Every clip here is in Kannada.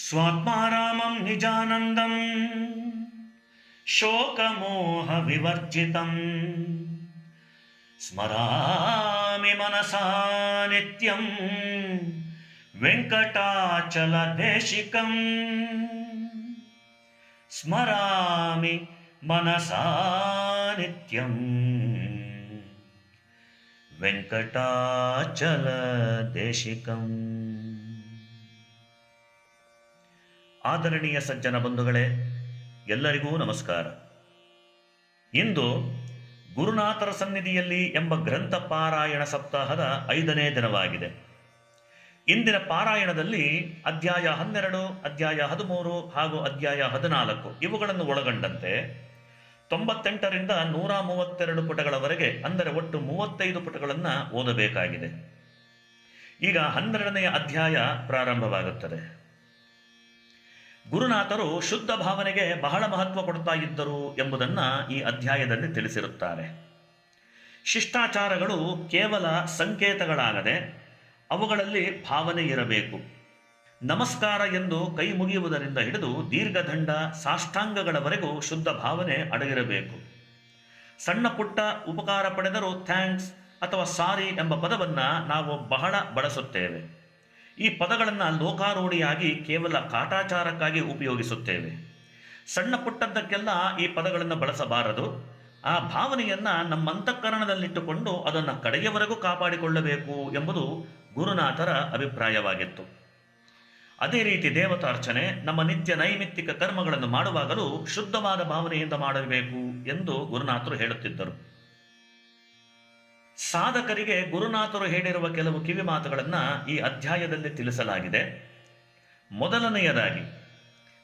स्वात्मारामं निजानन्दं शोकमोहविवर्जितं स्मरामि मनसा नित्यं वेङ्कटाचलदेशिकं स्मरामि मनसा नित्यं ವೆಂಕಟಾಚಲದೇಶಿಕಂ. ಆದರಣೀಯ ಸಜ್ಜನ ಬಂಧುಗಳೇ, ಎಲ್ಲರಿಗೂ ನಮಸ್ಕಾರ. ಇಂದು ಗುರುನಾಥರ ಸನ್ನಿಧಿಯಲ್ಲಿ ಎಂಬ ಗ್ರಂಥ ಪಾರಾಯಣ ಸಪ್ತಾಹದ 5ನೇ ದಿನವಾಗಿದೆ. ಇಂದಿನ ಪಾರಾಯಣದಲ್ಲಿ ಅಧ್ಯಾಯ 12, ಅಧ್ಯಾಯ 13 ಹಾಗೂ ಅಧ್ಯಾಯ 14 ಇವುಗಳನ್ನು ಒಳಗೊಂಡಂತೆ 98ರಿಂದ 132 ಪುಟಗಳವರೆಗೆ, ಅಂದರೆ ಒಟ್ಟು 35 ಪುಟಗಳನ್ನು ಓದಬೇಕಾಗಿದೆ. ಈಗ 12ನೆಯ ಅಧ್ಯಾಯ ಪ್ರಾರಂಭವಾಗುತ್ತದೆ. ಗುರುನಾಥರು ಶುದ್ಧ ಭಾವನೆಗೆ ಬಹಳ ಮಹತ್ವ ಕೊಡ್ತಾ ಇದ್ದರು ಎಂಬುದನ್ನು ಈ ಅಧ್ಯಾಯದಲ್ಲಿ ತಿಳಿಸಿರುತ್ತಾರೆ. ಶಿಷ್ಟಾಚಾರಗಳು ಕೇವಲ ಸಂಕೇತಗಳಾಗದೆ ಅವುಗಳಲ್ಲಿ ಭಾವನೆ ಇರಬೇಕು. ನಮಸ್ಕಾರ ಎಂದು ಕೈ ಮುಗಿಯುವುದರಿಂದ ಹಿಡಿದು ದೀರ್ಘದಂಡ ಸಾಷ್ಟಾಂಗಗಳವರೆಗೂ ಶುದ್ಧ ಭಾವನೆ ಅಡಗಿರಬೇಕು. ಸಣ್ಣ ಪುಟ್ಟ ಉಪಕಾರ ಪಡೆದರೂ ಥ್ಯಾಂಕ್ಸ್ ಅಥವಾ ಸಾರಿ ಎಂಬ ಪದವನ್ನು ನಾವು ಬಹಳ ಬಳಸುತ್ತೇವೆ. ಈ ಪದಗಳನ್ನು ಲೋಕಾರೂಢಿಯಾಗಿ ಕೇವಲ ಕಾಟಾಚಾರಕ್ಕಾಗಿ ಉಪಯೋಗಿಸುತ್ತೇವೆ. ಸಣ್ಣ ಪುಟ್ಟದ್ದಕ್ಕೆಲ್ಲ ಈ ಪದಗಳನ್ನು ಬಳಸಬಾರದು. ಆ ಭಾವನೆಯನ್ನು ನಮ್ಮ ಅಂತಃಕರಣದಲ್ಲಿಟ್ಟುಕೊಂಡು ಅದನ್ನು ಕಡೆಯವರೆಗೂ ಕಾಪಾಡಿಕೊಳ್ಳಬೇಕು ಎಂಬುದು ಗುರುನಾಥರ ಅಭಿಪ್ರಾಯವಾಗಿತ್ತು. ಅದೇ ರೀತಿ ದೇವತಾರ್ಚನೆ, ನಮ್ಮ ನಿತ್ಯ ನೈಮಿತ್ತಿಕ ಕರ್ಮಗಳನ್ನು ಮಾಡುವಾಗಲೂ ಶುದ್ಧವಾದ ಭಾವನೆಯಿಂದ ಮಾಡಬೇಕು ಎಂದು ಗುರುನಾಥರು ಹೇಳುತ್ತಿದ್ದರು. ಸಾಧಕರಿಗೆ ಗುರುನಾಥರು ಹೇಳಿರುವ ಕೆಲವು ಕಿವಿ ಮಾತುಗಳನ್ನು ಈ ಅಧ್ಯಾಯದಲ್ಲಿ ತಿಳಿಸಲಾಗಿದೆ. ಮೊದಲನೆಯದಾಗಿ,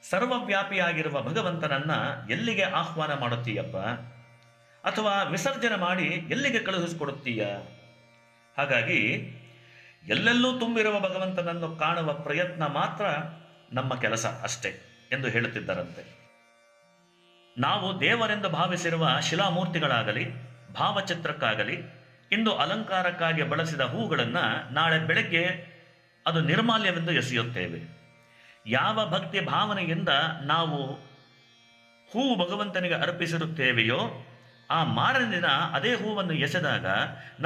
ಸರ್ವವ್ಯಾಪಿಯಾಗಿರುವ ಭಗವಂತನನ್ನ ಎಲ್ಲಿಗೆ ಆಹ್ವಾನ ಮಾಡುತ್ತೀಯಪ್ಪ, ಅಥವಾ ವಿಸರ್ಜನೆ ಮಾಡಿ ಎಲ್ಲಿಗೆ ಕಳುಹಿಸಿಕೊಡುತ್ತೀಯ? ಹಾಗಾಗಿ ಎಲ್ಲೆಲ್ಲೂ ತುಂಬಿರುವ ಭಗವಂತನನ್ನು ಕಾಣುವ ಪ್ರಯತ್ನ ಮಾತ್ರ ನಮ್ಮ ಕೆಲಸ ಅಷ್ಟೇ ಎಂದು ಹೇಳುತ್ತಿದ್ದರಂತೆ. ನಾವು ದೇವರೆಂದು ಭಾವಿಸಿರುವ ಶಿಲಾಮೂರ್ತಿಗಳಾಗಲಿ, ಭಾವಚಿತ್ರಕ್ಕಾಗಲಿ, ಇಂದು ಅಲಂಕಾರಕ್ಕಾಗಿ ಬಳಸಿದ ಹೂಗಳನ್ನು ನಾಳೆ ಬೆಳಗ್ಗೆ ಅದು ನಿರ್ಮಾಲ್ಯವೆಂದು ಎಸೆಯುತ್ತೇವೆ. ಯಾವ ಭಕ್ತಿ ಭಾವನೆಯಿಂದ ನಾವು ಹೂವು ಭಗವಂತನಿಗೆ ಅರ್ಪಿಸಿರುತ್ತೇವೆಯೋ ಆ ಮಾರನೇ ದಿನ ಅದೇ ಹೂವನ್ನು ಎಸೆದಾಗ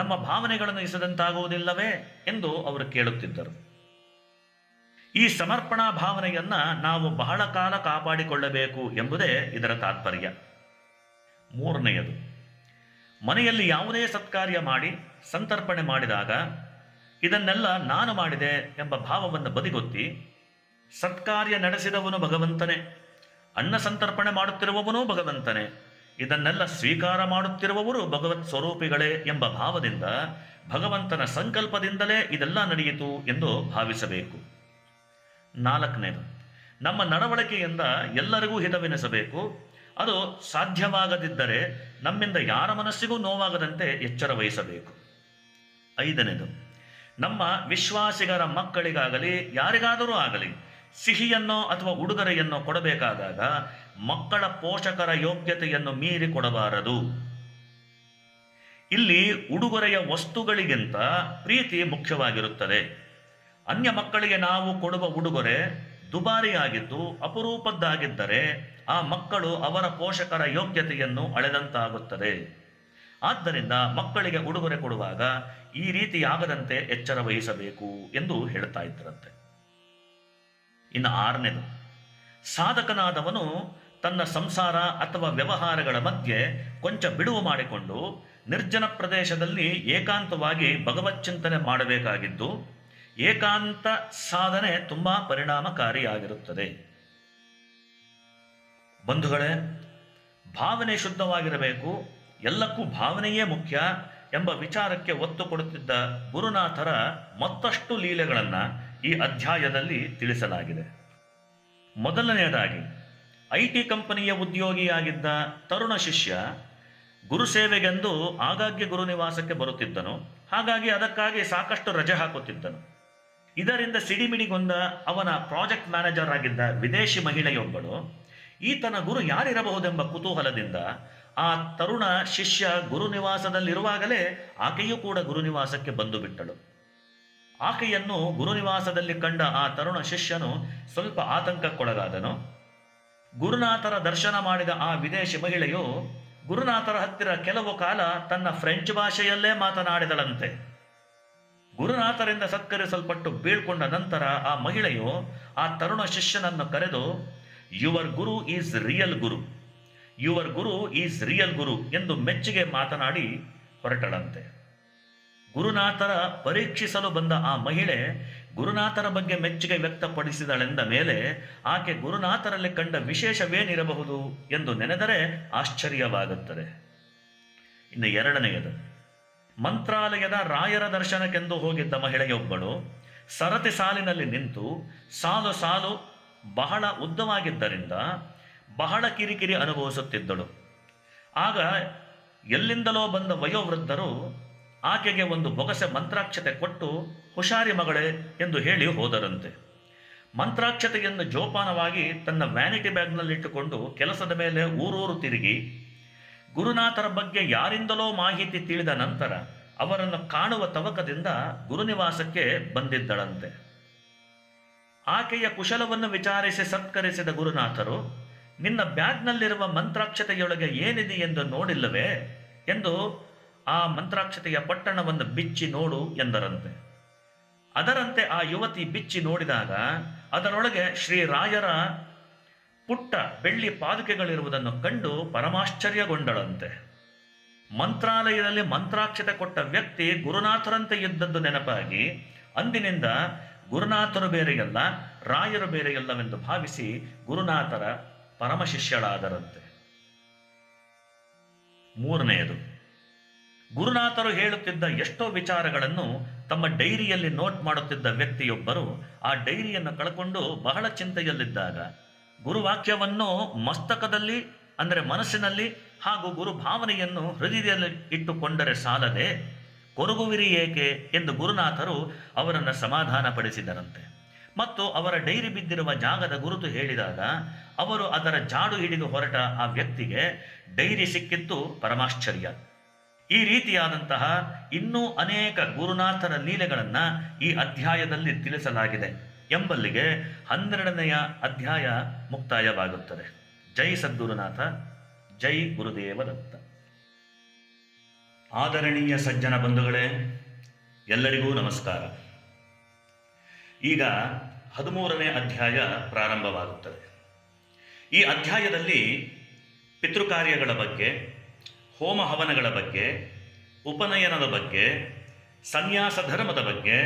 ನಮ್ಮ ಭಾವನೆಗಳನ್ನು ಎಸೆದಂತಾಗುವುದಿಲ್ಲವೇ ಎಂದು ಅವರು ಕೇಳುತ್ತಿದ್ದರು. ಈ ಸಮರ್ಪಣಾ ಭಾವನೆಯನ್ನು ನಾವು ಬಹಳ ಕಾಲ ಕಾಪಾಡಿಕೊಳ್ಳಬೇಕು ಎಂಬುದೇ ಇದರ ತಾತ್ಪರ್ಯ. ಮೂರನೆಯದು, ಮನೆಯಲ್ಲಿ ಯಾವುದೇ ಸತ್ಕಾರ್ಯ ಮಾಡಿ ಸಂತರ್ಪಣೆ ಮಾಡಿದಾಗ ಇದನ್ನೆಲ್ಲ ನಾನು ಮಾಡಿದೆ ಎಂಬ ಭಾವವನ್ನು ಬದಿಗೊತ್ತಿ, ಸತ್ಕಾರ್ಯ ನಡೆಸಿದವನು ಭಗವಂತನೇ, ಅನ್ನ ಸಂತರ್ಪಣೆ ಮಾಡುತ್ತಿರುವವನೂ ಭಗವಂತನೇ, ಇದನ್ನೆಲ್ಲ ಸ್ವೀಕಾರ ಮಾಡುತ್ತಿರುವವರು ಭಗವತ್ ಸ್ವರೂಪಿಗಳೇ ಎಂಬ ಭಾವದಿಂದ, ಭಗವಂತನ ಸಂಕಲ್ಪದಿಂದಲೇ ಇದೆಲ್ಲ ನಡೆಯಿತು ಎಂದು ಭಾವಿಸಬೇಕು. ನಾಲ್ಕನೇದು, ನಮ್ಮ ನಡವಳಿಕೆಯಿಂದ ಎಲ್ಲರಿಗೂ ಹಿತವೆನಿಸಬೇಕು. ಅದು ಸಾಧ್ಯವಾಗದಿದ್ದರೆ ನಮ್ಮಿಂದ ಯಾರ ಮನಸ್ಸಿಗೂ ನೋವಾಗದಂತೆ ಎಚ್ಚರ ವಹಿಸಬೇಕು. ಐದನೇದು, ನಮ್ಮ ವಿಶ್ವಾಸಿಗರ ಮಕ್ಕಳಿಗಾಗಲಿ ಯಾರಿಗಾದರೂ ಆಗಲಿ ಸಿಹಿಯನ್ನೋ ಅಥವಾ ಉಡುಗೊರೆಯನ್ನೋ ಕೊಡಬೇಕಾದಾಗ ಮಕ್ಕಳ ಪೋಷಕರ ಯೋಗ್ಯತೆಯನ್ನು ಮೀರಿ ಕೊಡಬಾರದು. ಇಲ್ಲಿ ಉಡುಗೊರೆಯ ವಸ್ತುಗಳಿಗಿಂತ ಪ್ರೀತಿ ಮುಖ್ಯವಾಗಿರುತ್ತದೆ. ಅನ್ಯ ಮಕ್ಕಳಿಗೆ ನಾವು ಕೊಡುವ ಉಡುಗೊರೆ ದುಬಾರಿಯಾಗಿದ್ದು ಅಪರೂಪದ್ದಾಗಿದ್ದರೆ ಆ ಮಕ್ಕಳು ಅವರ ಪೋಷಕರ ಯೋಗ್ಯತೆಯನ್ನು ಅಳೆದಂತಾಗುತ್ತದೆ. ಆದ್ದರಿಂದ ಮಕ್ಕಳಿಗೆ ಉಡುಗೊರೆ ಕೊಡುವಾಗ ಈ ರೀತಿಯಾಗದಂತೆ ಎಚ್ಚರ ವಹಿಸಬೇಕು ಎಂದು ಹೇಳ್ತಾ ಇದ್ದರಂತೆ. ಇನ್ನು ಆರನೇದು, ಸಾಧಕನಾದವನು ತನ್ನ ಸಂಸಾರ ಅಥವಾ ವ್ಯವಹಾರಗಳ ಮಧ್ಯೆ ಕೊಂಚ ಬಿಡುವು ಮಾಡಿಕೊಂಡು ನಿರ್ಜನ ಪ್ರದೇಶದಲ್ಲಿ ಏಕಾಂತವಾಗಿ ಭಗವಚ್ಚಿಂತನೆ ಮಾಡಬೇಕಾಗಿದ್ದು, ಏಕಾಂತ ಸಾಧನೆ ತುಂಬ ಪರಿಣಾಮಕಾರಿಯಾಗಿರುತ್ತದೆ. ಬಂಧುಗಳೇ, ಭಾವನೆ ಶುದ್ಧವಾಗಿರಬೇಕು, ಎಲ್ಲಕ್ಕೂ ಭಾವನೆಯೇ ಮುಖ್ಯ ಎಂಬ ವಿಚಾರಕ್ಕೆ ಒತ್ತು ಕೊಡುತ್ತಿದ್ದ ಗುರುನಾಥರ ಮತ್ತಷ್ಟು ಲೀಲೆಗಳನ್ನು ಈ ಅಧ್ಯಾಯದಲ್ಲಿ ತಿಳಿಸಲಾಗಿದೆ. ಮೊದಲನೆಯದಾಗಿ, IT ಕಂಪನಿಯ ಉದ್ಯೋಗಿಯಾಗಿದ್ದ ತರುಣ ಶಿಷ್ಯ ಗುರುಸೇವೆಗೆಂದು ಆಗಾಗ್ಗೆ ಗುರುನಿವಾಸಕ್ಕೆ ಬರುತ್ತಿದ್ದನು. ಹಾಗಾಗಿ ಅದಕ್ಕಾಗಿ ಸಾಕಷ್ಟು ರಜೆ ಹಾಕುತ್ತಿದ್ದನು. ಇದರಿಂದ ಸಿಡಿಮಿಡಿಗೊಂಡ ಅವನ ಪ್ರಾಜೆಕ್ಟ್ ಮ್ಯಾನೇಜರ್ ಆಗಿದ್ದ ವಿದೇಶಿ ಮಹಿಳೆಯೊಬ್ಬಳು ಈತನ ಗುರು ಯಾರಿರಬಹುದೆಂಬ ಕುತೂಹಲದಿಂದ ಆ ತರುಣ ಶಿಷ್ಯ ಗುರುನಿವಾಸದಲ್ಲಿರುವಾಗಲೇ ಆಕೆಯೂ ಕೂಡ ಗುರುನಿವಾಸಕ್ಕೆ ಬಂದು ಬಿಟ್ಟಳು. ಆಕೆಯನ್ನು ಗುರುನಿವಾಸದಲ್ಲಿ ಕಂಡ ಆ ತರುಣ ಶಿಷ್ಯನು ಸ್ವಲ್ಪ ಆತಂಕಕ್ಕೊಳಗಾದನು. ಗುರುನಾಥರ ದರ್ಶನ ಮಾಡಿದ ಆ ವಿದೇಶಿ ಮಹಿಳೆಯು ಗುರುನಾಥರ ಹತ್ತಿರ ಕೆಲವು ಕಾಲ ತನ್ನ ಫ್ರೆಂಚ್ ಭಾಷೆಯಲ್ಲೇ ಮಾತನಾಡಿದಳಂತೆ. ಗುರುನಾಥರಿಂದ ಸತ್ಕರಿಸಲ್ಪಟ್ಟು ಬೀಳ್ಕೊಂಡ ನಂತರ ಆ ಮಹಿಳೆಯು ಆ ತರುಣ ಶಿಷ್ಯನನ್ನು ಕರೆದು, your guru is real guru, your guru is real guru ಎಂದು ಮೆಚ್ಚುಗೆ ಮಾತನಾಡಿ ಹೊರಟಳಂತೆ. ಗುರುನಾಥರ ಪರೀಕ್ಷಿಸಲು ಬಂದ ಆ ಮಹಿಳೆ ಗುರುನಾಥರ ಬಗ್ಗೆ ಮೆಚ್ಚುಗೆ ವ್ಯಕ್ತಪಡಿಸಿದಳೆಂದ ಮೇಲೆ ಆಕೆ ಗುರುನಾಥರಲ್ಲಿ ಕಂಡ ವಿಶೇಷವೇನಿರಬಹುದು ಎಂದು ನೆನೆದರೆ ಆಶ್ಚರ್ಯವಾಗುತ್ತದೆ. ಇನ್ನು ಎರಡನೆಯದು, ಮಂತ್ರಾಲಯದ ರಾಯರ ದರ್ಶನಕ್ಕೆಂದು ಹೋಗಿದ್ದ ಮಹಿಳೆಯೊಬ್ಬಳು ಸರತಿ ಸಾಲಿನಲ್ಲಿ ನಿಂತು ಸಾಲು ಸಾಲು ಬಹಳ ಉದ್ದವಾಗಿದ್ದರಿಂದ ಬಹಳ ಕಿರಿಕಿರಿ ಅನುಭವಿಸುತ್ತಿದ್ದಳು. ಆಗ ಎಲ್ಲಿಂದಲೋ ಬಂದ ವಯೋವೃದ್ಧರು ಆಕೆಗೆ ಒಂದು ಬೊಗಸೆ ಮಂತ್ರಾಕ್ಷತೆ ಕೊಟ್ಟು, ಹುಷಾರಿ ಮಗಳೇ ಎಂದು ಹೇಳಿ ಹೋದರಂತೆ. ಮಂತ್ರಾಕ್ಷತೆಯನ್ನು ಜೋಪಾನವಾಗಿ ತನ್ನ ವ್ಯಾನಿಟಿ ಬ್ಯಾಗ್ನಲ್ಲಿಟ್ಟುಕೊಂಡು ಕೆಲಸದ ಮೇಲೆ ಊರೂರು ತಿರುಗಿ ಗುರುನಾಥರ ಬಗ್ಗೆ ಯಾರಿಂದಲೋ ಮಾಹಿತಿ ತಿಳಿದ ನಂತರ ಅವರನ್ನು ಕಾಣುವ ತವಕದಿಂದ ಗುರುನಿವಾಸಕ್ಕೆ ಬಂದಿದ್ದಳಂತೆ. ಆಕೆಯ ಕುಶಲವನ್ನು ವಿಚಾರಿಸಿ ಸತ್ಕರಿಸಿದ ಗುರುನಾಥರು, ನಿನ್ನ ಬ್ಯಾಗ್ನಲ್ಲಿರುವ ಮಂತ್ರಾಕ್ಷತೆಯೊಳಗೆ ಏನಿದೆ ಎಂದು ನೋಡಿಲ್ಲವೇ ಎಂದು ಆ ಮಂತ್ರಾಕ್ಷತೆಯ ಪಟ್ಟಣವನ್ನು ಬಿಚ್ಚಿ ನೋಡು ಎಂದರಂತೆ. ಅದರಂತೆ ಆ ಯುವತಿ ಬಿಚ್ಚಿ ನೋಡಿದಾಗ ಅದರೊಳಗೆ ಶ್ರೀರಾಯರ ಪುಟ್ಟ ಬೆಳ್ಳಿ ಪಾದುಕೆಗಳಿರುವುದನ್ನು ಕಂಡು ಪರಮಾಶ್ಚರ್ಯಗೊಂಡಳಂತೆ. ಮಂತ್ರಾಲಯದಲ್ಲಿ ಮಂತ್ರಾಕ್ಷತೆ ಕೊಟ್ಟ ವ್ಯಕ್ತಿ ಗುರುನಾಥರಂತೆ ಇದ್ದದ್ದು ನೆನಪಾಗಿ ಅಂದಿನಿಂದ ಗುರುನಾಥರು ಬೇರೆಯಲ್ಲ, ರಾಯರು ಬೇರೆಯಲ್ಲವೆಂದು ಭಾವಿಸಿ ಗುರುನಾಥರ ಪರಮಶಿಷ್ಯಳಾದರಂತೆ. ಮೂರನೆಯದು, ಗುರುನಾಥರು ಹೇಳುತ್ತಿದ್ದ ಎಷ್ಟೋ ವಿಚಾರಗಳನ್ನು ತಮ್ಮ ಡೈರಿಯಲ್ಲಿ ನೋಟ್ ಮಾಡುತ್ತಿದ್ದ ವ್ಯಕ್ತಿಯೊಬ್ಬರು ಆ ಡೈರಿಯನ್ನು ಕಳ್ಕೊಂಡು ಬಹಳ ಚಿಂತೆಯಲ್ಲಿದ್ದಾಗ ಗುರುವಾಕ್ಯವನ್ನು ಮಸ್ತಕದಲ್ಲಿ ಅಂದರೆ ಮನಸ್ಸಿನಲ್ಲಿ ಹಾಗೂ ಗುರು ಭಾವನೆಯನ್ನು ಹೃದಯದಲ್ಲಿ ಇಟ್ಟುಕೊಂಡರೆ ಸಾಲದೆ ಕೊರಗುವಿರಿ ಏಕೆ ಎಂದು ಗುರುನಾಥರು ಅವರನ್ನು ಸಮಾಧಾನಪಡಿಸಿದರಂತೆ. ಮತ್ತು ಅವರ ಡೈರಿ ಬಿದ್ದಿರುವ ಜಾಗದ ಗುರುತು ಹೇಳಿದಾಗ ಅವರು ಅದರ ಜಾಡು ಹಿಡಿದು ಹೊರಟ ಆ ವ್ಯಕ್ತಿಗೆ ಡೈರಿ ಸಿಕ್ಕಿತ್ತು ಪರಮಾಶ್ಚರ್ಯ. ಈ ರೀತಿಯಾದಂತಹ ಇನ್ನೂ ಅನೇಕ ಗುರುನಾಥರ ಲೀಲೆಗಳನ್ನು ಈ ಅಧ್ಯಾಯದಲ್ಲಿ ತಿಳಿಸಲಾಗಿದೆ ಎಂಬಲ್ಲಿಗೆ 12ನೆಯ ಅಧ್ಯಾಯ ಮುಕ್ತಾಯವಾಗುತ್ತದೆ. ಜೈ ಸದ್ಗುರುನಾಥ, ಜೈ ಗುರುದೇವ ದತ್ತ. ಆದರಣೀಯ ಸಜ್ಜನ ಬಂಧುಗಳೇ, ಎಲ್ಲರಿಗೂ ನಮಸ್ಕಾರ. ಈಗ 13ನೇ ಅಧ್ಯಾಯ ಪ್ರಾರಂಭವಾಗುತ್ತದೆ. ಈ ಅಧ್ಯಾಯದಲ್ಲಿ ಪಿತೃಕಾರ್ಯಗಳ ಬಗ್ಗೆ, ಹೋಮ ಹವನಗಳ ಬಗ್ಗೆ, ಉಪನಯನದ ಬಗ್ಗೆ, ಸನ್ಯಾಸ ಧರ್ಮದ ಬಗ್ಗೆ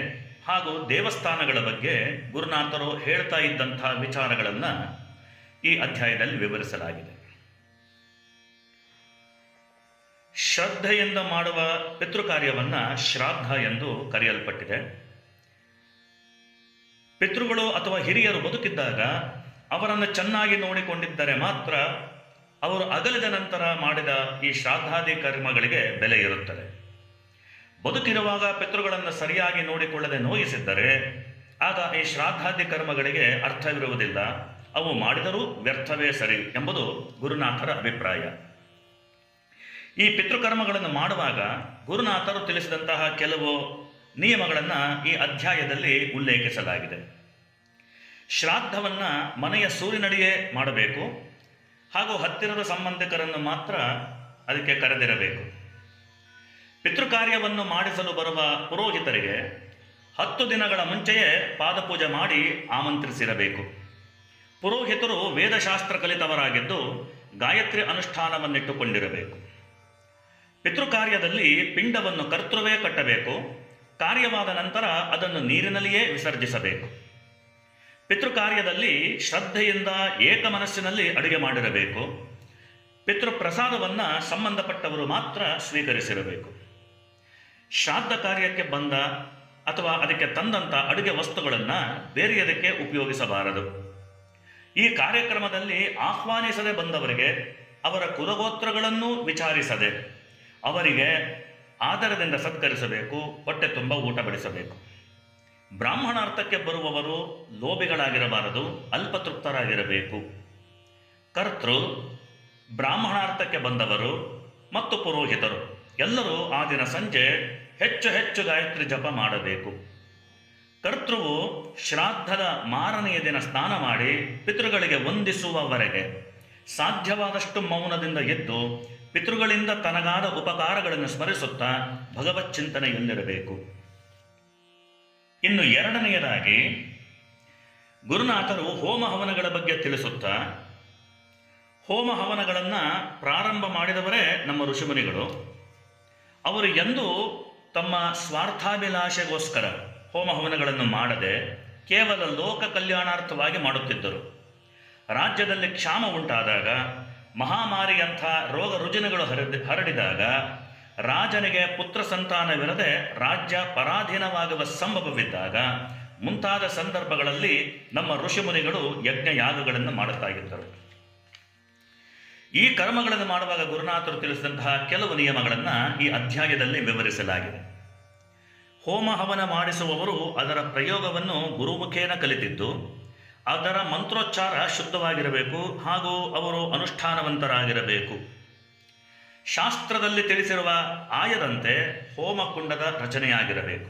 ಹಾಗೂ ದೇವಸ್ಥಾನಗಳ ಬಗ್ಗೆ ಗುರುನಾಥರು ಹೇಳ್ತಾ ಇದ್ದಂಥ ವಿಚಾರಗಳನ್ನು ಈ ಅಧ್ಯಾಯದಲ್ಲಿ ವಿವರಿಸಲಾಗಿದೆ. ಶ್ರದ್ಧೆಯಿಂದ ಮಾಡುವ ಪಿತೃಕಾರ್ಯವನ್ನು ಶ್ರಾದ್ದ ಎಂದು ಕರೆಯಲ್ಪಟ್ಟಿದೆ. ಪಿತೃಗಳು ಅಥವಾ ಹಿರಿಯರು ಬದುಕಿದ್ದಾಗ ಅವರನ್ನು ಚೆನ್ನಾಗಿ ನೋಡಿಕೊಂಡಿದ್ದರೆ ಮಾತ್ರ ಅವರು ಅಗಲಿದ ನಂತರ ಮಾಡಿದ ಈ ಶ್ರಾದ್ದಾದಿ ಕರ್ಮಗಳಿಗೆ ಬೆಲೆ ಇರುತ್ತದೆ. ಬದುಕಿರುವಾಗ ಪಿತೃಗಳನ್ನು ಸರಿಯಾಗಿ ನೋಡಿಕೊಳ್ಳದೆ ನೋಯಿಸಿದ್ದರೆ ಆಗ ಈ ಶ್ರಾದ್ದಾದಿ ಕರ್ಮಗಳಿಗೆ ಅರ್ಥವಿರುವುದಿಲ್ಲ, ಅವು ಮಾಡಿದರೂ ವ್ಯರ್ಥವೇ ಸರಿ ಎಂಬುದು ಗುರುನಾಥರ ಅಭಿಪ್ರಾಯ. ಈ ಪಿತೃಕರ್ಮಗಳನ್ನು ಮಾಡುವಾಗ ಗುರುನಾಥರು ತಿಳಿಸಿದಂತಹ ಕೆಲವು ನಿಯಮಗಳನ್ನು ಈ ಅಧ್ಯಾಯದಲ್ಲಿ ಉಲ್ಲೇಖಿಸಲಾಗಿದೆ. ಶ್ರಾದ್ದವನ್ನು ಮನೆಯ ಸೂರಿನಡಿಯೇ ಮಾಡಬೇಕು ಹಾಗೂ ಹತ್ತಿರದ ಸಂಬಂಧಿಕರನ್ನು ಮಾತ್ರ ಅದಕ್ಕೆ ಕರೆದಿರಬೇಕು. ಪಿತೃಕಾರ್ಯವನ್ನು ಮಾಡಿಸಲು ಬರುವ ಪುರೋಹಿತರಿಗೆ 10 ದಿನಗಳ ಮುಂಚೆಯೇ ಪಾದಪೂಜೆ ಮಾಡಿ ಆಮಂತ್ರಿಸಿರಬೇಕು. ಪುರೋಹಿತರು ವೇದಶಾಸ್ತ್ರ ಕಲಿತವರಾಗಿದ್ದು ಗಾಯತ್ರಿ ಅನುಷ್ಠಾನವನ್ನಿಟ್ಟುಕೊಂಡಿರಬೇಕು. ಪಿತೃಕಾರ್ಯದಲ್ಲಿ ಪಿಂಡವನ್ನು ಕರ್ತೃವೇ ಕಟ್ಟಬೇಕು. ಕಾರ್ಯವಾದ ನಂತರ ಅದನ್ನು ನೀರಿನಲ್ಲಿಯೇ ವಿಸರ್ಜಿಸಬೇಕು. ಪಿತೃಕಾರ್ಯದಲ್ಲಿ ಶ್ರದ್ಧೆಯಿಂದ ಏಕ ಮನಸ್ಸಿನಲ್ಲಿ ಅಡುಗೆ ಮಾಡಿರಬೇಕು. ಪಿತೃಪ್ರಸಾದವನ್ನು ಸಂಬಂಧಪಟ್ಟವರು ಮಾತ್ರ ಸ್ವೀಕರಿಸಿರಬೇಕು. ಶ್ರಾದ್ದ ಕಾರ್ಯಕ್ಕೆ ಬಂದ ಅಥವಾ ಅದಕ್ಕೆ ತಂದಂಥ ಅಡುಗೆ ವಸ್ತುಗಳನ್ನು ಬೇರೆಯದಕ್ಕೆ ಉಪಯೋಗಿಸಬಾರದು. ಈ ಕಾರ್ಯಕ್ರಮದಲ್ಲಿ ಆಹ್ವಾನಿಸದೆ ಬಂದವರಿಗೆ ಅವರ ಕುಲಗೋತ್ರಗಳನ್ನು ವಿಚಾರಿಸದೆ ಅವರಿಗೆ ಆದರದಿಂದ ಸತ್ಕರಿಸಬೇಕು, ಹೊಟ್ಟೆ ತುಂಬ ಊಟ ಬಡಿಸಬೇಕು. ಬ್ರಾಹ್ಮಣಾರ್ಥಕ್ಕೆ ಬರುವವರು ಲೋಭಿಗಳಾಗಿರಬಾರದು, ಅಲ್ಪತೃಪ್ತರಾಗಿರಬೇಕು. ಕರ್ತೃ, ಬ್ರಾಹ್ಮಣಾರ್ಥಕ್ಕೆ ಬಂದವರು ಮತ್ತು ಪುರೋಹಿತರು ಎಲ್ಲರೂ ಆ ದಿನ ಸಂಜೆ ಹೆಚ್ಚು ಹೆಚ್ಚು ಗಾಯತ್ರಿ ಜಪ ಮಾಡಬೇಕು. ಕರ್ತೃವು ಶ್ರಾದ್ದದ ಮಾರನೆಯ ದಿನ ಸ್ನಾನ ಮಾಡಿ ಪಿತೃಗಳಿಗೆ ವಂದಿಸುವವರೆಗೆ ಸಾಧ್ಯವಾದಷ್ಟು ಮೌನದಿಂದ ಎದ್ದು ಪಿತೃಗಳಿಂದ ತನಗಾದ ಉಪಕಾರಗಳನ್ನು ಸ್ಮರಿಸುತ್ತಾ ಭಗವತ್ ಚಿಂತನೆಯಲ್ಲಿರಬೇಕು. ಇನ್ನು ಎರಡನೆಯದಾಗಿ ಗುರುನಾಥರು ಹೋಮ ಹವನಗಳ ಬಗ್ಗೆ ತಿಳಿಸುತ್ತಾ, ಹೋಮ ಹವನಗಳನ್ನು ಪ್ರಾರಂಭ ಮಾಡಿದವರೇ ನಮ್ಮ ಋಷಿಮುನಿಗಳು. ಅವರು ಎಂದೂ ತಮ್ಮ ಸ್ವಾರ್ಥಾಭಿಲಾಷೆಗೋಸ್ಕರ ಹೋಮ ಹವನಗಳನ್ನು ಮಾಡದೆ ಕೇವಲ ಲೋಕ ಕಲ್ಯಾಣಾರ್ಥವಾಗಿ ಮಾಡುತ್ತಿದ್ದರು. ರಾಜ್ಯದಲ್ಲಿ ಕ್ಷಾಮ ಉಂಟಾದಾಗ, ಮಹಾಮಾರಿಯಂಥ ರೋಗ ರುಜಿನಗಳು ಹರಡಿದಾಗ, ರಾಜನಿಗೆ ಪುತ್ರ ಸಂತಾನವಿರದೆ ರಾಜ್ಯ ಪರಾಧೀನವಾಗುವ ಸಂಭವವಿದ್ದಾಗ ಮುಂತಾದ ಸಂದರ್ಭಗಳಲ್ಲಿ ನಮ್ಮ ಋಷಿಮುನಿಗಳು ಯಜ್ಞ ಯಾಗಗಳನ್ನು ಮಾಡುತ್ತಾ ಇದ್ದರು. ಈ ಕರ್ಮಗಳನ್ನು ಮಾಡುವಾಗ ಗುರುನಾಥರು ತಿಳಿಸಿದಂತಹ ಕೆಲವು ನಿಯಮಗಳನ್ನು ಈ ಅಧ್ಯಾಯದಲ್ಲಿ ವಿವರಿಸಲಾಗಿದೆ. ಹೋಮ ಹವನ ಮಾಡಿಸುವವರು ಅದರ ಪ್ರಯೋಗವನ್ನು ಗುರುಮುಖೇನ ಕಲಿತಿದ್ದು ಅದರ ಮಂತ್ರೋಚ್ಚಾರ ಶುದ್ಧವಾಗಿರಬೇಕು ಹಾಗೂ ಅವರು ಅನುಷ್ಠಾನವಂತರಾಗಿರಬೇಕು. ಶಾಸ್ತ್ರದಲ್ಲಿ ತಿಳಿಸಿರುವ ಆಯದಂತೆ ಹೋಮಕುಂಡದ ರಚನೆಯಾಗಿರಬೇಕು.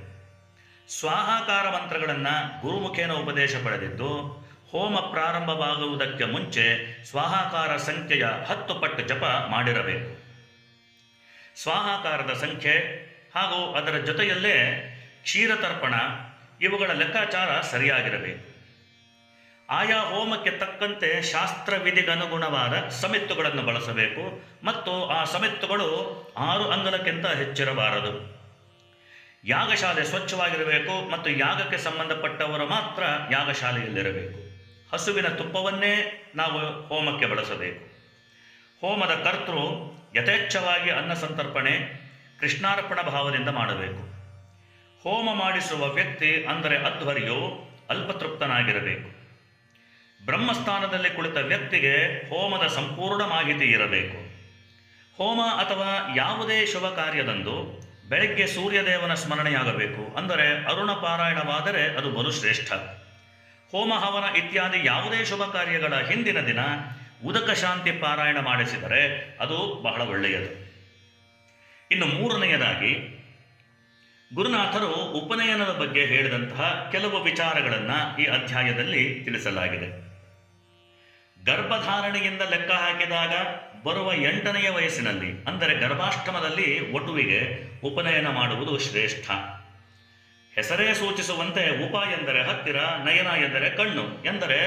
ಸ್ವಾಹಾಕಾರ ಮಂತ್ರಗಳನ್ನು ಗುರುಮುಖೇನ ಉಪದೇಶ ಪಡೆದಿದ್ದು ಹೋಮ ಪ್ರಾರಂಭವಾಗುವುದಕ್ಕೆ ಮುಂಚೆ ಸ್ವಾಹಾಕಾರ ಸಂಖ್ಯೆಯ 10 ಪಟ್ಟು ಜಪ ಮಾಡಿರಬೇಕು. ಸ್ವಾಹಾಕಾರದ ಸಂಖ್ಯೆ ಹಾಗೂ ಅದರ ಜೊತೆಯಲ್ಲೇ ಕ್ಷೀರತರ್ಪಣ ಇವುಗಳ ಲೆಕ್ಕಾಚಾರ ಸರಿಯಾಗಿರಬೇಕು. ಆಯಾ ಹೋಮಕ್ಕೆ ತಕ್ಕಂತೆ ಶಾಸ್ತ್ರವಿಧಿಗನುಗುಣವಾದ ಸಮಿತ್ತುಗಳನ್ನು ಬಳಸಬೇಕು ಮತ್ತು ಆ ಸಮಿತ್ತುಗಳು 6 ಅಂಗಲಕ್ಕಿಂತ ಹೆಚ್ಚಿರಬಾರದು. ಯಾಗಶಾಲೆ ಸ್ವಚ್ಛವಾಗಿರಬೇಕು ಮತ್ತು ಯಾಗಕ್ಕೆ ಸಂಬಂಧಪಟ್ಟವರು ಮಾತ್ರ ಯಾಗಶಾಲೆಯಲ್ಲಿರಬೇಕು. ಹಸುವಿನ ತುಪ್ಪವನ್ನೇ ನಾವು ಹೋಮಕ್ಕೆ ಬಳಸಬೇಕು. ಹೋಮದ ಕರ್ತೃ ಯಥೇಚ್ಛವಾಗಿ ಅನ್ನ ಸಂತರ್ಪಣೆ ಕೃಷ್ಣಾರ್ಪಣ ಭಾವದಿಂದ ಮಾಡಬೇಕು. ಹೋಮ ಮಾಡಿಸುವ ವ್ಯಕ್ತಿ ಅಂದರೆ ಅಧ್ವರ್ಯು ಅಲ್ಪತೃಪ್ತನಾಗಿರಬೇಕು. ಬ್ರಹ್ಮಸ್ಥಾನದಲ್ಲಿ ಕುಳಿತ ವ್ಯಕ್ತಿಗೆ ಹೋಮದ ಸಂಪೂರ್ಣ ಮಾಹಿತಿ ಇರಬೇಕು. ಹೋಮ ಅಥವಾ ಯಾವುದೇ ಶುಭ ಕಾರ್ಯದಂದು ಬೆಳಗ್ಗೆ ಸೂರ್ಯದೇವನ ಸ್ಮರಣೆಯಾಗಬೇಕು. ಅಂದರೆ ಅರುಣ ಪಾರಾಯಣವಾದರೆ ಅದು ಬಲು ಶ್ರೇಷ್ಠ. ಹೋಮ ಹವನ ಇತ್ಯಾದಿ ಯಾವುದೇ ಶುಭ ಕಾರ್ಯಗಳ ಹಿಂದಿನ ದಿನ ಉದಕ ಶಾಂತಿ ಪಾರಾಯಣ ಮಾಡಿಸಿದರೆ ಅದು ಬಹಳ ಒಳ್ಳೆಯದು. ಇನ್ನು ಮೂರನೆಯದಾಗಿ ಗುರುನಾಥರು ಉಪನಯನದ ಬಗ್ಗೆ ಹೇಳಿದಂತಹ ಕೆಲವು ವಿಚಾರಗಳನ್ನು ಈ ಅಧ್ಯಾಯದಲ್ಲಿ ತಿಳಿಸಲಾಗಿದೆ. ಗರ್ಭಧಾರಣೆಯಿಂದ ಲೆಕ್ಕ ಹಾಕಿದಾಗ ಬರುವ 8ನೆಯ ವಯಸ್ಸಿನಲ್ಲಿ ಅಂದರೆ ಗರ್ಭಾಷ್ಟಮದಲ್ಲಿ ವಟುವಿಗೆ ಉಪನಯನ ಮಾಡುವುದು ಶ್ರೇಷ್ಠ. ಹೆಸರೇ ಸೂಚಿಸುವಂತೆ ಉಪ ಎಂದರೆ ಹತ್ತಿರ, ನಯನ ಎಂದರೆ ಕಣ್ಣು, ಎಂದರೆ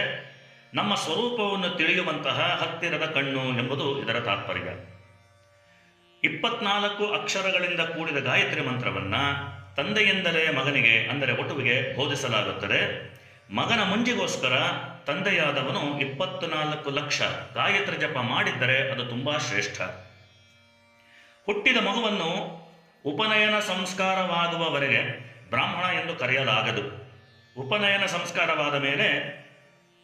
ನಮ್ಮ ಸ್ವರೂಪವನ್ನು ತಿಳಿಯುವಂತಹ ಹತ್ತಿರದ ಕಣ್ಣು ಎಂಬುದು ಇದರ ತಾತ್ಪರ್ಯ. 24 ಅಕ್ಷರಗಳಿಂದ ಕೂಡಿದ ಗಾಯತ್ರಿ ಮಂತ್ರವನ್ನು ತಂದೆಯಿಂದಲೇ ಮಗನಿಗೆ ಅಂದರೆ ವಟುವಿಗೆ ಬೋಧಿಸಲಾಗುತ್ತದೆ. ಮಗನ ಮುಂಜಿಗೋಸ್ಕರ ತಂದೆಯಾದವನು 24 ಲಕ್ಷ ಗಾಯತ್ರಿ ಜಪ ಮಾಡಿದ್ದರೆ ಅದು ತುಂಬ ಶ್ರೇಷ್ಠ. ಹುಟ್ಟಿದ ಮಗುವನ್ನು ಉಪನಯನ ಸಂಸ್ಕಾರವಾಗುವವರೆಗೆ ಬ್ರಾಹ್ಮಣ ಎಂದು ಕರೆಯಲಾಗದು. ಉಪನಯನ ಸಂಸ್ಕಾರವಾದ ಮೇಲೆ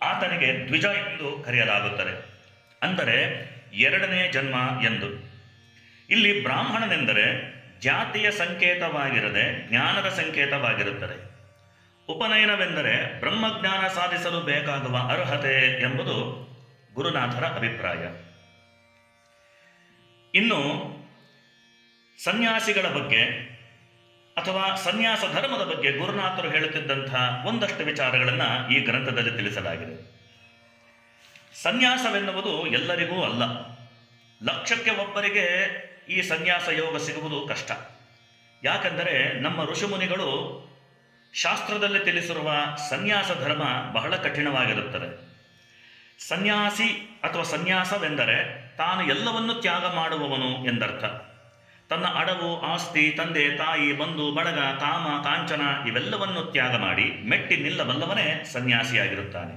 ಆತನಿಗೆ ದ್ವಿಜ ಎಂದು ಕರೆಯಲಾಗುತ್ತದೆ, ಅಂದರೆ 2ನೇ ಜನ್ಮ ಎಂದು. ಇಲ್ಲಿ ಬ್ರಾಹ್ಮಣನೆಂದರೆ ಜಾತಿಯ ಸಂಕೇತವಾಗಿರದೆ ಜ್ಞಾನದ ಸಂಕೇತವಾಗಿರುತ್ತದೆ. ಉಪನಯನವೆಂದರೆ ಬ್ರಹ್ಮಜ್ಞಾನ ಸಾಧಿಸಲು ಬೇಕಾಗುವ ಅರ್ಹತೆ ಎಂಬುದು ಗುರುನಾಥರ ಅಭಿಪ್ರಾಯ. ಇನ್ನು ಸನ್ಯಾಸಿಗಳ ಬಗ್ಗೆ ಅಥವಾ ಸನ್ಯಾಸ ಧರ್ಮದ ಬಗ್ಗೆ ಗುರುನಾಥರು ಹೇಳುತ್ತಿದ್ದಂತಹ ಒಂದಷ್ಟು ವಿಚಾರಗಳನ್ನು ಈ ಗ್ರಂಥದಲ್ಲಿ ತಿಳಿಸಲಾಗಿದೆ. ಸನ್ಯಾಸವೆನ್ನುವುದು ಎಲ್ಲರಿಗೂ ಅಲ್ಲ. ಲಕ್ಷಕ್ಕೆ ಒಬ್ಬರಿಗೆ ಈ ಸನ್ಯಾಸ ಯೋಗ ಸಿಗುವುದು ಕಷ್ಟ. ಯಾಕೆಂದರೆ ನಮ್ಮ ಋಷಿಮುನಿಗಳು ಶಾಸ್ತ್ರದಲ್ಲಿ ತಿಳಿಸಿರುವ ಸನ್ಯಾಸ ಧರ್ಮ ಬಹಳ ಕಠಿಣವಾಗಿರುತ್ತದೆ. ಸನ್ಯಾಸಿ ಅಥವಾ ಸನ್ಯಾಸವೆಂದರೆ ತಾನು ಎಲ್ಲವನ್ನೂ ತ್ಯಾಗ ಮಾಡುವವನು ಎಂದರ್ಥ. ತನ್ನ ಅಡವು, ಆಸ್ತಿ, ತಂದೆ, ತಾಯಿ, ಬಂಧು, ಬಳಗ, ಕಾಮ, ಕಾಂಚನ ಇವೆಲ್ಲವನ್ನು ತ್ಯಾಗ ಮಾಡಿ ಮೆಟ್ಟಿ ನಿಲ್ಲಬಲ್ಲವನೇ ಸನ್ಯಾಸಿಯಾಗಿರುತ್ತಾನೆ.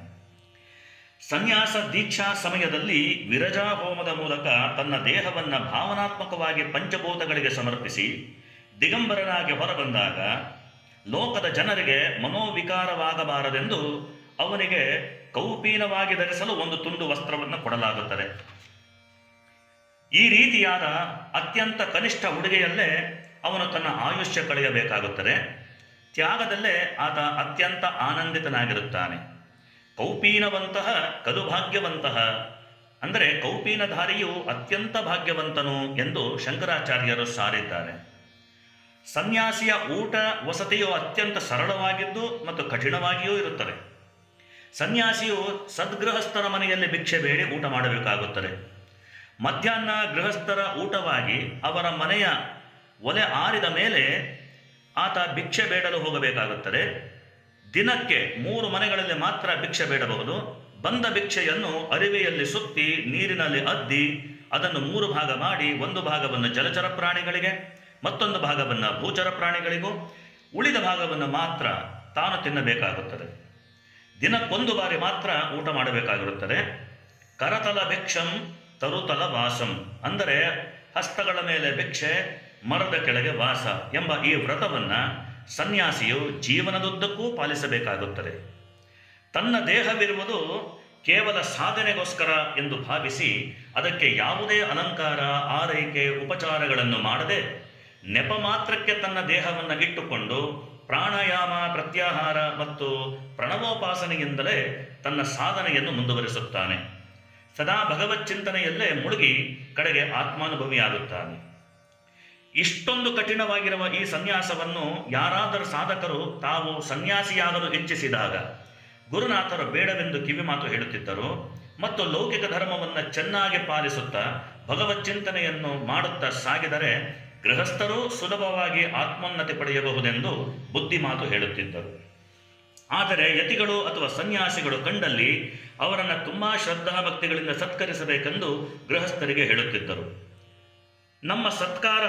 ಸನ್ಯಾಸ ದೀಕ್ಷಾ ಸಮಯದಲ್ಲಿ ವಿರಜಾ ಹೋಮದ ಮೂಲಕ ತನ್ನ ದೇಹವನ್ನು ಭಾವನಾತ್ಮಕವಾಗಿ ಪಂಚಭೂತಗಳಿಗೆ ಸಮರ್ಪಿಸಿ ದಿಗಂಬರನಾಗಿ ಹೊರಬಂದಾಗ ಲೋಕದ ಜನರಿಗೆ ಮನೋವಿಕಾರವಾಗಬಾರದೆಂದು ಅವನಿಗೆ ಕೌಪೀನವಾಗಿ ಧರಿಸಲು ಒಂದು ತುಂಡು ವಸ್ತ್ರವನ್ನು ಕೊಡಲಾಗುತ್ತದೆ. ಈ ರೀತಿಯಾದ ಅತ್ಯಂತ ಕನಿಷ್ಠ ಉಡುಗೆಯಲ್ಲೇ ಅವನು ತನ್ನ ಆಯುಷ್ಯ ಕಳೆಯಬೇಕಾಗುತ್ತದೆ. ತ್ಯಾಗದಲ್ಲೇ ಆತ ಅತ್ಯಂತ ಆನಂದಿತನಾಗಿರುತ್ತಾನೆ. ಕೌಪೀನವಂತಹ ಕದುಭಾಗ್ಯವಂತಹ, ಅಂದರೆ ಕೌಪೀನಧಾರಿಯು ಅತ್ಯಂತ ಭಾಗ್ಯವಂತನು ಎಂದು ಶಂಕರಾಚಾರ್ಯರು ಸಾರಿದ್ದಾರೆ. ಸನ್ಯಾಸಿಯ ಊಟ ವಸತಿಯು ಅತ್ಯಂತ ಸರಳವಾಗಿದ್ದು ಮತ್ತು ಕಠಿಣವಾಗಿಯೂ ಇರುತ್ತದೆ. ಸನ್ಯಾಸಿಯು ಸದ್ಗೃಹಸ್ಥರ ಮನೆಯಲ್ಲಿ ಭಿಕ್ಷೆ ಬೇಡಿ ಊಟ ಮಾಡಬೇಕಾಗುತ್ತದೆ. ಮಧ್ಯಾಹ್ನ ಗೃಹಸ್ಥರ ಊಟವಾಗಿ ಅವರ ಮನೆಯ ಒಲೆ ಆರಿದ ಮೇಲೆ ಆತ ಭಿಕ್ಷೆ ಬೇಡಲು ಹೋಗಬೇಕಾಗುತ್ತದೆ. ದಿನಕ್ಕೆ 3 ಮನೆಗಳಲ್ಲಿ ಮಾತ್ರ ಭಿಕ್ಷೆ ಬೇಡಬಹುದು. ಬಂದ ಭಿಕ್ಷೆಯನ್ನು ಅರಿವೆಯಲ್ಲಿ ಸುತ್ತಿ ನೀರಿನಲ್ಲಿ ಅದ್ದಿ ಅದನ್ನು 3 ಭಾಗ ಮಾಡಿ 1 ಭಾಗವನ್ನು ಜಲಚರ ಪ್ರಾಣಿಗಳಿಗೆ, ಮತ್ತೊಂದು ಭಾಗವನ್ನು ಭೂಚರ ಪ್ರಾಣಿಗಳಿಗೂ, ಉಳಿದ ಭಾಗವನ್ನು ಮಾತ್ರ ತಾನು ತಿನ್ನಬೇಕಾಗುತ್ತದೆ. ದಿನಕ್ಕೊಂದು ಬಾರಿ ಮಾತ್ರ ಊಟ ಮಾಡಬೇಕಾಗಿರುತ್ತದೆ. ಕರತಲ ಭಿಕ್ಷಂ ತರುತಲ ವಾಸಂ, ಅಂದರೆ ಹಸ್ತಗಳ ಮೇಲೆ ಭಿಕ್ಷೆ, ಮರದ ಕೆಳಗೆ ವಾಸ ಎಂಬ ಈ ವ್ರತವನ್ನು ಸನ್ಯಾಸಿಯು ಜೀವನದುದ್ದಕ್ಕೂ ಪಾಲಿಸಬೇಕಾಗುತ್ತದೆ. ತನ್ನ ದೇಹವಿರುವುದು ಕೇವಲ ಸಾಧನೆಗೋಸ್ಕರ ಎಂದು ಭಾವಿಸಿ ಅದಕ್ಕೆ ಯಾವುದೇ ಅಲಂಕಾರ, ಆರೈಕೆ, ಉಪಚಾರಗಳನ್ನು ಮಾಡದೆ ನೆಪ ಮಾತ್ರಕ್ಕೆ ತನ್ನ ದೇಹವನ್ನು ಇಟ್ಟುಕೊಂಡು ಪ್ರಾಣಾಯಾಮ, ಪ್ರತ್ಯಾಹಾರ ಮತ್ತು ಪ್ರಣವೋಪಾಸನೆಯಿಂದಲೇ ತನ್ನ ಸಾಧನೆಯನ್ನು ಮುಂದುವರಿಸುತ್ತಾನೆ. ಸದಾ ಭಗವತ್ ಚಿಂತನೆಯಲ್ಲೇ ಮುಳುಗಿ ಕಡೆಗೆ ಆತ್ಮಾನುಭವಿಯಾಗುತ್ತಾನೆ. ಇಷ್ಟೊಂದು ಕಠಿಣವಾಗಿರುವ ಈ ಸನ್ಯಾಸವನ್ನು ಯಾರಾದರೂ ಸಾಧಕರು ತಾವು ಸನ್ಯಾಸಿಯಾಗಲು ಇಚ್ಛಿಸಿದಾಗ ಗುರುನಾಥರು ಬೇಡವೆಂದು ಕಿವಿಮಾತು ಹೇಳುತ್ತಿದ್ದರು ಮತ್ತು ಲೌಕಿಕ ಧರ್ಮವನ್ನು ಚೆನ್ನಾಗಿ ಪಾಲಿಸುತ್ತಾ ಭಗವತ್ ಚಿಂತನೆಯನ್ನು ಮಾಡುತ್ತಾ ಸಾಗಿದರೆ ಗೃಹಸ್ಥರು ಸುಲಭವಾಗಿ ಆತ್ಮೋನ್ನತಿ ಪಡೆಯಬಹುದೆಂದು ಬುದ್ಧಿಮಾತು ಹೇಳುತ್ತಿದ್ದರು. ಆದರೆ ಯತಿಗಳು ಅಥವಾ ಸನ್ಯಾಸಿಗಳು ಕಂಡಲ್ಲಿ ಅವರನ್ನು ತುಂಬ ಶ್ರದ್ಧಾಭಕ್ತಿಗಳಿಂದ ಸತ್ಕರಿಸಬೇಕೆಂದು ಗೃಹಸ್ಥರಿಗೆ ಹೇಳುತ್ತಿದ್ದರು. ನಮ್ಮ ಸತ್ಕಾರ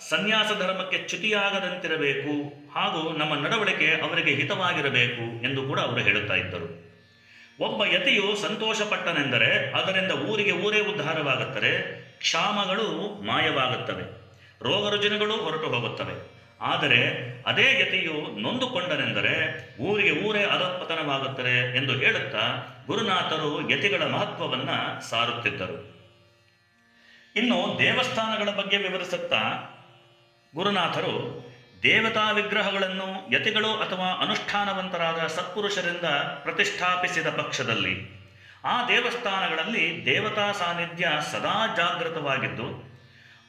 ಸನ್ಯಾಸ ಧರ್ಮಕ್ಕೆ ಚ್ಯುತಿಯಾಗದಂತಿರಬೇಕು ಹಾಗೂ ನಮ್ಮ ನಡವಳಿಕೆ ಅವರಿಗೆ ಹಿತವಾಗಿರಬೇಕು ಎಂದು ಕೂಡ ಅವರು ಹೇಳುತ್ತಾ ಇದ್ದರು. ಒಬ್ಬ ಯತಿಯು ಸಂತೋಷಪಟ್ಟನೆಂದರೆ ಅದರಿಂದ ಊರಿಗೆ ಊರೇ ಉದ್ಧಾರವಾಗುತ್ತದೆ, ಕ್ಷಾಮಗಳು ಮಾಯವಾಗುತ್ತವೆ, ರೋಗ ರುಜಿನಗಳು ಹೊರಟು ಹೋಗುತ್ತವೆ. ಆದರೆ ಅದೇ ಯತಿಯು ನೊಂದುಕೊಂಡನೆಂದರೆ ಊರಿಗೆ ಊರೇ ಅಧಃಪತನವಾಗುತ್ತದೆ ಎಂದು ಹೇಳುತ್ತಾ ಗುರುನಾಥರು ಯತಿಗಳ ಮಹತ್ವವನ್ನು ಸಾರುತ್ತಿದ್ದರು. ಇನ್ನು ದೇವಸ್ಥಾನಗಳ ಬಗ್ಗೆ ವಿವರಿಸುತ್ತಾ ಗುರುನಾಥರು ದೇವತಾ ವಿಗ್ರಹಗಳನ್ನು ಯತಿಗಳು ಅಥವಾ ಅನುಷ್ಠಾನವಂತರಾದ ಸತ್ಪುರುಷರಿಂದ ಪ್ರತಿಷ್ಠಾಪಿಸಿದ ಪಕ್ಷದಲ್ಲಿ ಆ ದೇವಸ್ಥಾನಗಳಲ್ಲಿ ದೇವತಾ ಸಾನ್ನಿಧ್ಯ ಸದಾ ಜಾಗೃತವಾಗಿದ್ದು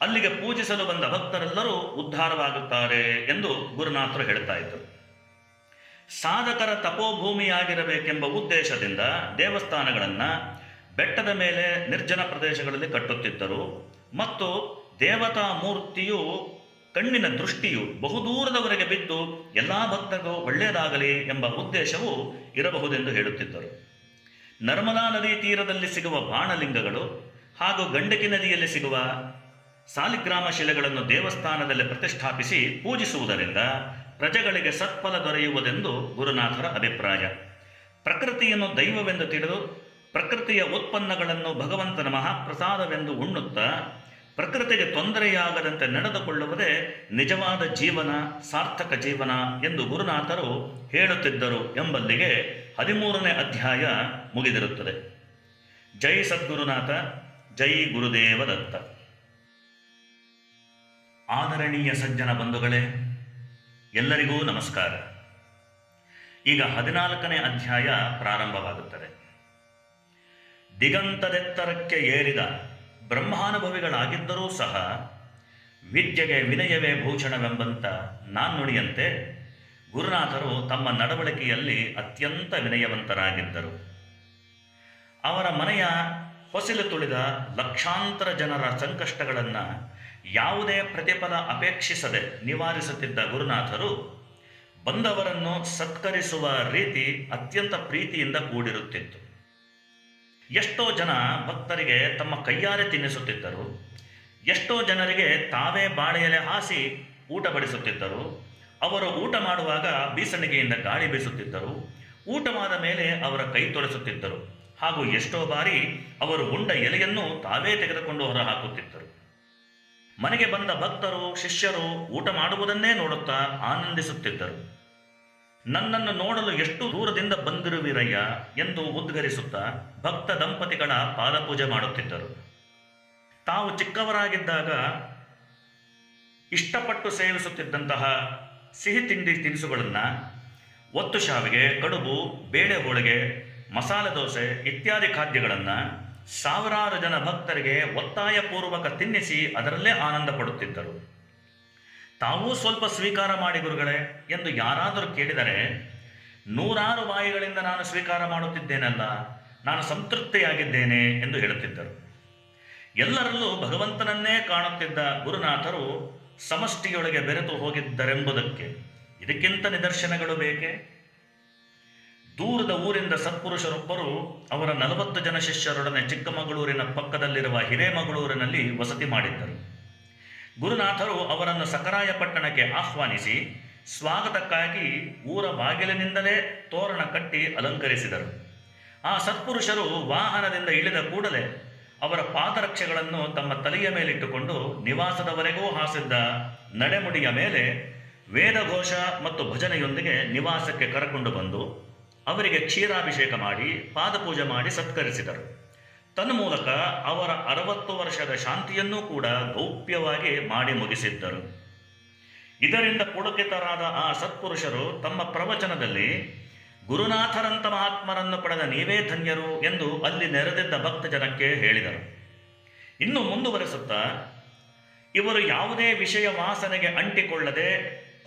ಅಲ್ಲಿಗೆ ಪೂಜಿಸಲು ಬಂದ ಭಕ್ತರೆಲ್ಲರೂ ಉದ್ಧಾರವಾಗುತ್ತಾರೆ ಎಂದು ಗುರುನಾಥರು ಹೇಳ್ತಾ ಇದ್ದರು. ಸಾಧಕರ ತಪೋಭೂಮಿಯಾಗಿರಬೇಕೆಂಬ ಉದ್ದೇಶದಿಂದ ದೇವಸ್ಥಾನಗಳನ್ನು ಬೆಟ್ಟದ ಮೇಲೆ ನಿರ್ಜನ ಪ್ರದೇಶಗಳಲ್ಲಿ ಕಟ್ಟುತ್ತಿದ್ದರು ಮತ್ತು ದೇವತಾ ಮೂರ್ತಿಯು ಕಣ್ಣಿನ ದೃಷ್ಟಿಯು ಬಹುದೂರದವರೆಗೆ ಬಿದ್ದು ಎಲ್ಲ ಭಕ್ತರಿಗೂ ಒಳ್ಳೆಯದಾಗಲಿ ಎಂಬ ಉದ್ದೇಶವೂ ಇರಬಹುದೆಂದು ಹೇಳುತ್ತಿದ್ದರು. ನರ್ಮದಾ ನದಿ ತೀರದಲ್ಲಿ ಸಿಗುವ ಬಾಣಲಿಂಗಗಳು ಹಾಗೂ ಗಂಡಕಿ ನದಿಯಲ್ಲಿ ಸಿಗುವ ಸಾಲಿಗ್ರಾಮ ಶಿಲೆಗಳನ್ನು ದೇವಸ್ಥಾನದಲ್ಲಿ ಪ್ರತಿಷ್ಠಾಪಿಸಿ ಪೂಜಿಸುವುದರಿಂದ ಪ್ರಜೆಗಳಿಗೆ ಸತ್ಫಲ ದೊರೆಯುವುದೆಂದು ಗುರುನಾಥರ ಅಭಿಪ್ರಾಯ. ಪ್ರಕೃತಿಯನ್ನು ದೈವವೆಂದು ತಿಳಿದು ಪ್ರಕೃತಿಯ ಉತ್ಪನ್ನಗಳನ್ನು ಭಗವಂತನ ಮಹಾಪ್ರಸಾದವೆಂದು ಉಣ್ಣುತ್ತಾ ಪ್ರಕೃತಿಗೆ ತೊಂದರೆಯಾಗದಂತೆ ನಡೆದುಕೊಳ್ಳುವುದೇ ನಿಜವಾದ ಜೀವನ, ಸಾರ್ಥಕ ಜೀವನ ಎಂದು ಗುರುನಾಥರು ಹೇಳುತ್ತಿದ್ದರು ಎಂಬಲ್ಲಿಗೆ 13ನೇ ಅಧ್ಯಾಯ ಮುಗಿದಿರುತ್ತದೆ. ಜೈ ಸದ್ಗುರುನಾಥ, ಜೈ ಗುರುದೇವ ದತ್ತ. ಆದರಣೀಯ ಸಜ್ಜನ ಬಂಧುಗಳೇ, ಎಲ್ಲರಿಗೂ ನಮಸ್ಕಾರ. ಈಗ 14ನೇ ಅಧ್ಯಾಯ ಪ್ರಾರಂಭವಾಗುತ್ತದೆ. ದಿಗಂತದೆತ್ತರಕ್ಕೆ ಏರಿದ ಬ್ರಹ್ಮಾನುಭವಿಗಳಾಗಿದ್ದರೂ ಸಹ ವಿದ್ಯೆಗೆ ವಿನಯವೇ ಭೂಷಣವೆಂಬಂತ ನಾಣ್ಣುಡಿಯಂತೆ ಗುರುನಾಥರು ತಮ್ಮ ನಡವಳಿಕೆಯಲ್ಲಿ ಅತ್ಯಂತ ವಿನಯವಂತರಾಗಿದ್ದರು. ಅವರ ಮನೆಯ ಹೊಸಲು ತುಳಿದ ಲಕ್ಷಾಂತರ ಜನರ ಸಂಕಷ್ಟಗಳನ್ನು ಯಾವುದೇ ಪ್ರತಿಫಲ ಅಪೇಕ್ಷಿಸದೆ ನಿವಾರಿಸುತ್ತಿದ್ದ ಗುರುನಾಥರು ಬಂದವರನ್ನು ಸತ್ಕರಿಸುವ ರೀತಿ ಅತ್ಯಂತ ಪ್ರೀತಿಯಿಂದ ಕೂಡಿರುತ್ತಿತ್ತು. ಎಷ್ಟೋ ಜನ ಭಕ್ತರಿಗೆ ತಮ್ಮ ಕೈಯಾರೆ ತಿನ್ನಿಸುತ್ತಿದ್ದರು, ಎಷ್ಟೋ ಜನರಿಗೆ ತಾವೇ ಬಾಳೆಯಲೆ ಹಾಸಿ ಊಟ ಬಡಿಸುತ್ತಿದ್ದರು. ಅವರು ಊಟ ಮಾಡುವಾಗ ಬೀಸಣಿಗೆಯಿಂದ ಗಾಳಿ ಬೀಸುತ್ತಿದ್ದರು. ಊಟವಾದ ಮೇಲೆ ಅವರ ಕೈ ತೊಳೆಸುತ್ತಿದ್ದರು ಹಾಗೂ ಎಷ್ಟೋ ಬಾರಿ ಅವರು ಉಂಡ ಎಲೆಯನ್ನು ತಾವೇ ತೆಗೆದುಕೊಂಡು ಹೊರಹಾಕುತ್ತಿದ್ದರು. ಮನೆಗೆ ಬಂದ ಭಕ್ತರು, ಶಿಷ್ಯರು ಊಟ ಮಾಡುವುದನ್ನೇ ನೋಡುತ್ತಾ ಆನಂದಿಸುತ್ತಿದ್ದರು. ನನ್ನನ್ನು ನೋಡಲು ಎಷ್ಟು ದೂರದಿಂದ ಬಂದಿರುವಿರಯ್ಯ ಎಂದು ಉದ್ಗರಿಸುತ್ತಾ ಭಕ್ತ ದಂಪತಿಗಳ ಪಾದಪೂಜೆ ಮಾಡುತ್ತಿದ್ದರು. ತಾವು ಚಿಕ್ಕವರಾಗಿದ್ದಾಗ ಇಷ್ಟಪಟ್ಟು ಸೇವಿಸುತ್ತಿದ್ದಂತಹ ಸಿಹಿ ತಿನಿಸುಗಳನ್ನು, ಒತ್ತು ಶಾವಿಗೆ, ಕಡುಬು, ಬೇಳೆ ಹೋಳಿಗೆ, ಮಸಾಲೆ ದೋಸೆ ಇತ್ಯಾದಿ ಖಾದ್ಯಗಳನ್ನು ಸಾವಿರಾರು ಜನ ಭಕ್ತರಿಗೆ ಒತ್ತಾಯಪೂರ್ವಕ ತಿನ್ನಿಸಿ ಅದರಲ್ಲೇ ಆನಂದ ಪಡುತ್ತಿದ್ದರು. ತಾವೂ ಸ್ವಲ್ಪ ಸ್ವೀಕಾರ ಮಾಡಿ ಗುರುಗಳೇ ಎಂದು ಯಾರಾದರೂ ಕೇಳಿದರೆ, ನೂರಾರು ಬಾಯಿಗಳಿಂದ ನಾನು ಸ್ವೀಕಾರ ಮಾಡುತ್ತಿದ್ದೇನಲ್ಲ, ನಾನು ಸಂತೃಪ್ತಿಯಾಗಿದ್ದೇನೆ ಎಂದು ಹೇಳುತ್ತಿದ್ದರು. ಎಲ್ಲರಲ್ಲೂ ಭಗವಂತನನ್ನೇ ಕಾಣುತ್ತಿದ್ದ ಗುರುನಾಥರು ಸಮಷ್ಟಿಯೊಳಗೆ ಬೆರೆತು ಹೋಗಿದ್ದರೆಂಬುದಕ್ಕೆ ಇದಕ್ಕಿಂತ ನಿದರ್ಶನಗಳು ಬೇಕೆ? ದೂರದ ಊರಿಂದ ಸತ್ಪುರುಷರೊಬ್ಬರು ಅವರ 40 ಜನ ಶಿಷ್ಯರೊಡನೆ ಚಿಕ್ಕಮಗಳೂರಿನ ಪಕ್ಕದಲ್ಲಿರುವ ಹಿರೇಮಗಳೂರಿನಲ್ಲಿ ವಸತಿ ಮಾಡಿದ್ದರು. ಗುರುನಾಥರು ಅವರನ್ನು ಸಕರಾಯಪಟ್ಟಣಕ್ಕೆ ಆಹ್ವಾನಿಸಿ ಸ್ವಾಗತಕ್ಕಾಗಿ ಊರ ಬಾಗಿಲಿನಿಂದಲೇ ತೋರಣ ಕಟ್ಟಿ ಅಲಂಕರಿಸಿದರು. ಆ ಸತ್ಪುರುಷರು ವಾಹನದಿಂದ ಇಳಿದ ಕೂಡಲೇ ಅವರ ಪಾದರಕ್ಷೆಗಳನ್ನು ತಮ್ಮ ತಲೆಯ ಮೇಲಿಟ್ಟುಕೊಂಡು ನಿವಾಸದವರೆಗೂ ಹಾಸಿದ್ದ ನಡೆಮುಡಿಯ ಮೇಲೆ ವೇದಘೋಷ ಮತ್ತು ಭಜನೆಯೊಂದಿಗೆ ನಿವಾಸಕ್ಕೆ ಕರಕೊಂಡು ಬಂದು ಅವರಿಗೆ ಕ್ಷೀರಾಭಿಷೇಕ ಮಾಡಿ ಪಾದಪೂಜೆ ಮಾಡಿ ಸತ್ಕರಿಸಿದರು. ತನ್ಮೂಲಕ ಅವರ 60 ವರ್ಷದ ಶಾಂತಿಯನ್ನೂ ಕೂಡ ಗೌಪ್ಯವಾಗಿ ಮಾಡಿ ಮುಗಿಸಿದ್ದರು. ಇದರಿಂದ ಪುಳಕಿತರಾದ ಆ ಸತ್ಪುರುಷರು ತಮ್ಮ ಪ್ರವಚನದಲ್ಲಿ ಗುರುನಾಥರಂಥ ಮಹಾತ್ಮರನ್ನು ಪಡೆದ ನೀವೇ ಧನ್ಯರು ಎಂದು ಅಲ್ಲಿ ನೆರೆದಿದ್ದ ಭಕ್ತ ಜನಕ್ಕೆ ಹೇಳಿದರು. ಇನ್ನು ಮುಂದುವರೆಸುತ್ತಾ, ಇವರು ಯಾವುದೇ ವಿಷಯ ವಾಸನೆಗೆ ಅಂಟಿಕೊಳ್ಳದೆ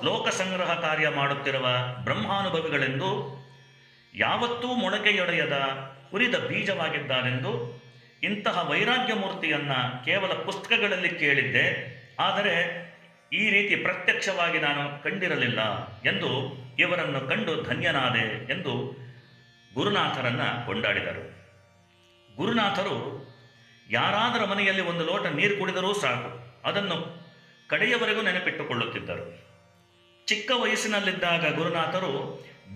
ಲೋಕ ಸಂಗ್ರಹ ಕಾರ್ಯ ಮಾಡುತ್ತಿರುವ ಬ್ರಹ್ಮಾನುಭವಿಗಳೆಂದು, ಯಾವತ್ತೂ ಮೊಳಕೆಯೊಡೆಯದ ಹುರಿದ ಬೀಜವಾಗಿದ್ದಾರೆಂದು, ಇಂತಹ ವೈರಾಗ್ಯ ಮೂರ್ತಿಯನ್ನ ಕೇವಲ ಪುಸ್ತಕಗಳಲ್ಲಿ ಕೇಳಿದ್ದೆ, ಆದರೆ ಈ ರೀತಿ ಪ್ರತ್ಯಕ್ಷವಾಗಿ ನಾನು ಕಂಡಿರಲಿಲ್ಲ ಎಂದು ಇವರನ್ನು ಕಂಡು ಧನ್ಯನಾದೆ ಎಂದು ಗುರುನಾಥರನ್ನ ಕೊಂಡಾಡಿದರು. ಗುರುನಾಥರು ಯಾರಾದರ ಮನೆಯಲ್ಲಿ ಒಂದು ಲೋಟ ನೀರು ಕುಡಿದರೂ ಸಾಕು, ಅದನ್ನು ಕಡೆಯವರೆಗೂ ನೆನಪಿಟ್ಟುಕೊಳ್ಳುತ್ತಿದ್ದರು. ಚಿಕ್ಕ ವಯಸ್ಸಿನಲ್ಲಿದ್ದಾಗ ಗುರುನಾಥರು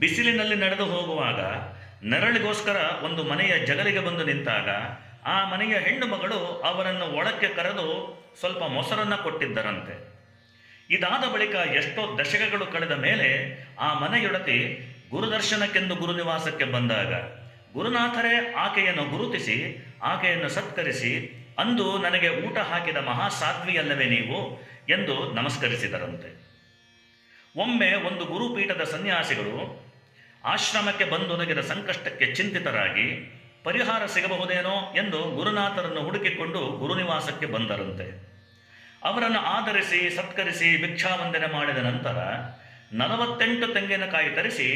ಬಿಸಿಲಿನಲ್ಲಿ ನಡೆದು ಹೋಗುವಾಗ ನೆರಳಿಗೋಸ್ಕರ ಒಂದು ಮನೆಯ ಜಗಲಿಗೆ ಬಂದು ನಿಂತಾಗ ಆ ಮನೆಯ ಹೆಣ್ಣು ಮಗಳು ಅವರನ್ನು ಒಳಕ್ಕೆ ಕರೆದು ಸ್ವಲ್ಪ ಮೊಸರನ್ನು ಕೊಟ್ಟಿದ್ದರಂತೆ. ಇದಾದ ಬಳಿಕ ಎಷ್ಟೋ ದಶಕಗಳು ಕಳೆದ ಮೇಲೆ ಆ ಮನೆಯೊಡತಿ ಗುರುದರ್ಶನಕ್ಕೆಂದು ಗುರುನಿವಾಸಕ್ಕೆ ಬಂದಾಗ ಗುರುನಾಥರೇ ಆಕೆಯನ್ನು ಗುರುತಿಸಿ ಆಕೆಯನ್ನು ಸತ್ಕರಿಸಿ, ಅಂದು ನನಗೆ ಊಟ ಹಾಕಿದ ಮಹಾಸಾಧ್ವಿಯಲ್ಲವೇ ನೀವು ಎಂದು ನಮಸ್ಕರಿಸಿದರಂತೆ. ಒಮ್ಮೆ ಒಂದು ಗುರುಪೀಠದ ಸನ್ಯಾಸಿಗಳು ಆಶ್ರಮಕ್ಕೆ ಬಂದೊದಗಿದ ಸಂಕಷ್ಟಕ್ಕೆ ಚಿಂತಿತರಾಗಿ ಪರಿಹಾರ ಸಿಗಬಹುದೇನೋ ಎಂದು ಗುರುನಾಥರನ್ನು ಹುಡುಕಿಕೊಂಡು ಗುರುನಿವಾಸಕ್ಕೆ ಬಂದರಂತೆ. ಅವರನ್ನು ಆಧರಿಸಿ ಸತ್ಕರಿಸಿ ಭಿಕ್ಷಾವಂದನೆ ಮಾಡಿದ ನಂತರ 48 ತೆಂಗಿನಕಾಯಿ ತರಿಸಿ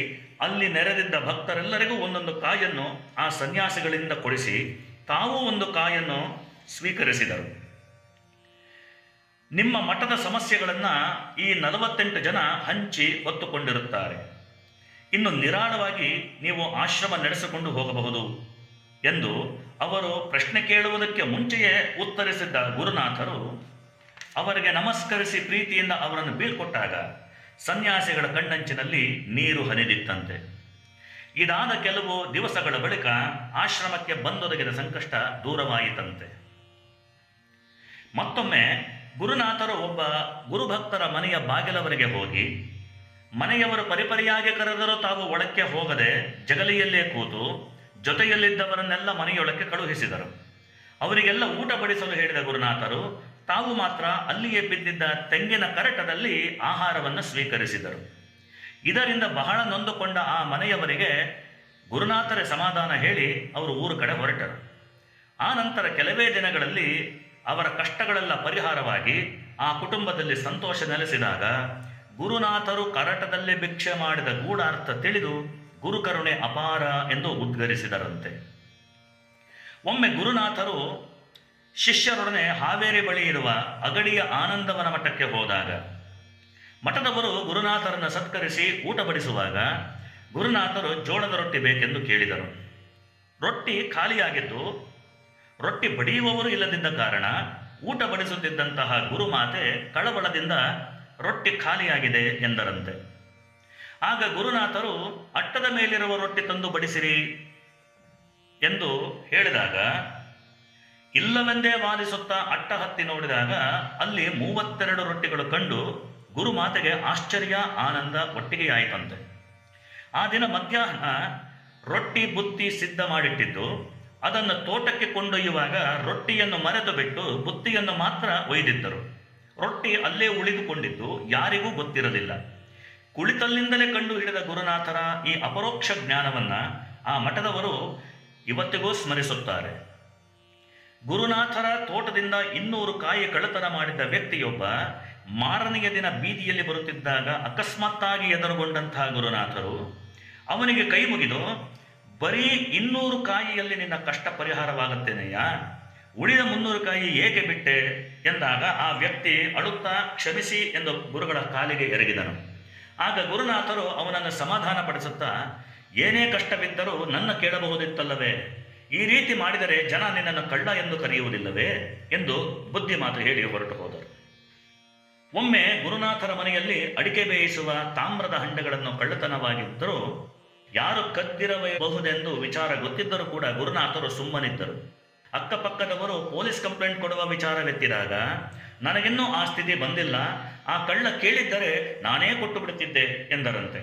ಅಲ್ಲಿ ನೆರೆದಿದ್ದ ಭಕ್ತರೆಲ್ಲರಿಗೂ ಒಂದೊಂದು ಕಾಯನ್ನು ಆ ಸನ್ಯಾಸಿಗಳಿಂದ ಕೊಡಿಸಿ ತಾವೂ ಒಂದು ಕಾಯನ್ನು ಸ್ವೀಕರಿಸಿದರು. ನಿಮ್ಮ ಮಠದ ಸಮಸ್ಯೆಗಳನ್ನು ಈ 48 ಜನ ಹಂಚಿ ಹೊತ್ತುಕೊಂಡಿರುತ್ತಾರೆ. ಇನ್ನು ನಿರಾಳವಾಗಿ ನೀವು ಆಶ್ರಮ ನಡೆಸಿಕೊಂಡು ಹೋಗಬಹುದು ಎಂದು ಅವರು ಪ್ರಶ್ನೆ ಕೇಳುವುದಕ್ಕೆ ಮುಂಚೆಯೇ ಉತ್ತರಿಸಿದ್ದ ಗುರುನಾಥರು ಅವರಿಗೆ ನಮಸ್ಕರಿಸಿ ಪ್ರೀತಿಯಿಂದ ಅವರನ್ನು ಬೀಳ್ಕೊಟ್ಟಾಗ ಸನ್ಯಾಸಿಗಳ ಕಣ್ಣಂಚಿನಲ್ಲಿ ನೀರು ಹರಿದಿತ್ತಂತೆ. ಇದಾದ ಕೆಲವು ದಿವಸಗಳ ಬಳಿಕ ಆಶ್ರಮಕ್ಕೆ ಬಂದೊದಗಿದ ಸಂಕಷ್ಟ ದೂರವಾಯಿತಂತೆ. ಮತ್ತೊಮ್ಮೆ ಗುರುನಾಥರು ಒಬ್ಬ ಗುರುಭಕ್ತರ ಮನೆಯ ಬಾಗಿಲವರೆಗೆ ಹೋಗಿ ಮನೆಯವರು ಪರಿಪರಿಯಾಗಿ ಕರೆದರೂ ತಾವು ಒಳಕ್ಕೆ ಹೋಗದೆ ಜಗಲಿಯಲ್ಲೇ ಕೂತು ಜೊತೆಯಲ್ಲಿದ್ದವರನ್ನೆಲ್ಲ ಮನೆಯೊಳಕ್ಕೆ ಕಳುಹಿಸಿದರು. ಅವರಿಗೆಲ್ಲ ಊಟ ಬಡಿಸಲು ಹೇಳಿದ ಗುರುನಾಥರು ತಾವು ಮಾತ್ರ ಅಲ್ಲಿಯೇ ಬಿದ್ದಿದ್ದ ತೆಂಗಿನ ಕರಟದಲ್ಲಿ ಆಹಾರವನ್ನು ಸ್ವೀಕರಿಸಿದರು. ಇದರಿಂದ ಬಹಳ ನೊಂದುಕೊಂಡ ಆ ಮನೆಯವರಿಗೆ ಗುರುನಾಥರೇ ಸಮಾಧಾನ ಹೇಳಿ ಅವರು ಊರ ಕಡೆ ಹೊರಟರು. ಆ ನಂತರ ಕೆಲವೇ ದಿನಗಳಲ್ಲಿ ಅವರ ಕಷ್ಟಗಳೆಲ್ಲ ಪರಿಹಾರವಾಗಿ ಆ ಕುಟುಂಬದಲ್ಲಿ ಸಂತೋಷ ನೆಲೆಸಿದಾಗ ಗುರುನಾಥರು ಕರಟದಲ್ಲೇ ಭಿಕ್ಷೆ ಮಾಡಿದ ಗೂಢಾರ್ಥ ತಿಳಿದು ಗುರುಕರುಣೆ ಅಪಾರ ಎಂದು ಉದ್ಗರಿಸಿದರಂತೆ. ಒಮ್ಮೆ ಗುರುನಾಥರು ಶಿಷ್ಯರೊಡನೆ ಹಾವೇರಿ ಬಳಿ ಇರುವ ಅಗಡಿಯ ಆನಂದವನ ಮಠಕ್ಕೆ ಹೋದಾಗ ಮಠದವರು ಗುರುನಾಥರನ್ನು ಸತ್ಕರಿಸಿ ಊಟ ಬಡಿಸುವಾಗ ಗುರುನಾಥರು ಜೋಳದ ರೊಟ್ಟಿ ಬೇಕೆಂದು ಕೇಳಿದರು. ರೊಟ್ಟಿ ಖಾಲಿಯಾಗಿದ್ದು ರೊಟ್ಟಿ ಬಡಿಯುವವರು ಇಲ್ಲದಿದ್ದ ಕಾರಣ ಊಟ ಬಡಿಸುತ್ತಿದ್ದಂತಹ ಗುರುಮಾತೆ ಕಳವಳದಿಂದ ರೊಟ್ಟಿ ಖಾಲಿಯಾಗಿದೆ ಎಂದರಂತೆ. ಆಗ ಗುರುನಾಥರು ಅಟ್ಟದ ಮೇಲಿರುವ ರೊಟ್ಟಿ ತಂದು ಬಡಿಸಿರಿ ಎಂದು ಹೇಳಿದಾಗ ಇಲ್ಲವೆಂದೇ ವಾದಿಸುತ್ತಾ ಅಟ್ಟ ಹತ್ತಿ ನೋಡಿದಾಗ ಅಲ್ಲಿ 32 ರೊಟ್ಟಿಗಳು ಕಂಡು ಗುರುಮಾತೆಗೆ ಆಶ್ಚರ್ಯ ಆನಂದ ಒಟ್ಟಿಗೆ ಆಯಿತಂತೆ. ಆ ದಿನ ಮಧ್ಯಾಹ್ನ ರೊಟ್ಟಿ ಬುತ್ತಿ ಸಿದ್ಧ ಮಾಡಿಟ್ಟಿದ್ದು ಅದನ್ನು ತೋಟಕ್ಕೆ ಕೊಂಡೊಯ್ಯುವಾಗ ರೊಟ್ಟಿಯನ್ನು ಮರೆತು ಬಿಟ್ಟು ಬುತ್ತಿಯನ್ನು ಮಾತ್ರ ಒಯ್ದಿದ್ದರು. ರೊಟ್ಟಿ ಅಲ್ಲೇ ಉಳಿದುಕೊಂಡಿದ್ದು ಯಾರಿಗೂ ಗೊತ್ತಿರಲಿಲ್ಲ. ಕುಳಿತಲ್ಲಿಂದಲೇ ಕಂಡು ಹಿಡಿದ ಗುರುನಾಥರ ಈ ಅಪರೋಕ್ಷ ಜ್ಞಾನವನ್ನ ಆ ಮಠದವರು ಇವತ್ತಿಗೂ ಸ್ಮರಿಸುತ್ತಾರೆ. ಗುರುನಾಥರ ತೋಟದಿಂದ 200 ಕಾಯಿ ಕಳ್ಳತನ ಮಾಡಿದ್ದ ವ್ಯಕ್ತಿಯೊಬ್ಬ ಮಾರನೆಯ ದಿನ ಬೀದಿಯಲ್ಲಿ ಬರುತ್ತಿದ್ದಾಗ ಅಕಸ್ಮಾತ್ತಾಗಿ ಎದುರುಗೊಂಡಂತಹ ಗುರುನಾಥರು ಅವನಿಗೆ ಕೈ ಮುಗಿದು, ಬರೀ 200 ಕಾಯಿಯಲ್ಲಿ ನಿನ್ನ ಕಷ್ಟ ಪರಿಹಾರವಾಗುತ್ತೇನೆಯ, ಉಳಿದ 300 ಕಾಯಿ ಏಕೆ ಬಿಟ್ಟೆ ಎಂದಾಗ ಆ ವ್ಯಕ್ತಿ ಅಳುತ್ತಾ ಕ್ಷಮಿಸಿ ಎಂದು ಗುರುಗಳ ಕಾಲಿಗೆ ಎರಗಿದನು. ಆಗ ಗುರುನಾಥರು ಅವನನ್ನು ಸಮಾಧಾನ ಪಡಿಸುತ್ತಾ, ಏನೇ ಕಷ್ಟವಿದ್ದರೂ ನನ್ನ ಕೇಳಬಹುದಿತ್ತಲ್ಲವೇ, ಈ ರೀತಿ ಮಾಡಿದರೆ ಜನ ನಿನ್ನನ್ನು ಕಳ್ಳ ಎಂದು ಕರೆಯುವುದಿಲ್ಲವೇ ಎಂದು ಬುದ್ಧಿ ಮಾತು ಹೇಳಿ ಹೊರಟು ಹೋದರು. ಒಮ್ಮೆ ಗುರುನಾಥರ ಮನೆಯಲ್ಲಿ ಅಡಿಕೆ ಬೇಯಿಸುವ ತಾಮ್ರದ ಹಂಡೆಗಳನ್ನು ಕಳ್ಳತನವಾಗಿದ್ದರೂ ಯಾರು ಕದ್ದಿರಬಹುದೆಂದು ವಿಚಾರ ಗೊತ್ತಿದ್ದರೂ ಕೂಡ ಗುರುನಾಥರು ಸುಮ್ಮನಿದ್ದರು. ಅಕ್ಕಪಕ್ಕದವರು ಪೊಲೀಸ್ ಕಂಪ್ಲೇಂಟ್ ಕೊಡುವ ವಿಚಾರವೆತ್ತಿದಾಗ, ನನಗಿನ್ನೂ ಆ ಸ್ಥಿತಿ ಬಂದಿಲ್ಲ, ಆ ಕಳ್ಳ ಕೇಳಿದ್ದರೆ ನಾನೇ ಕೊಟ್ಟು ಬಿಡುತ್ತಿದ್ದೆ ಎಂದರಂತೆ.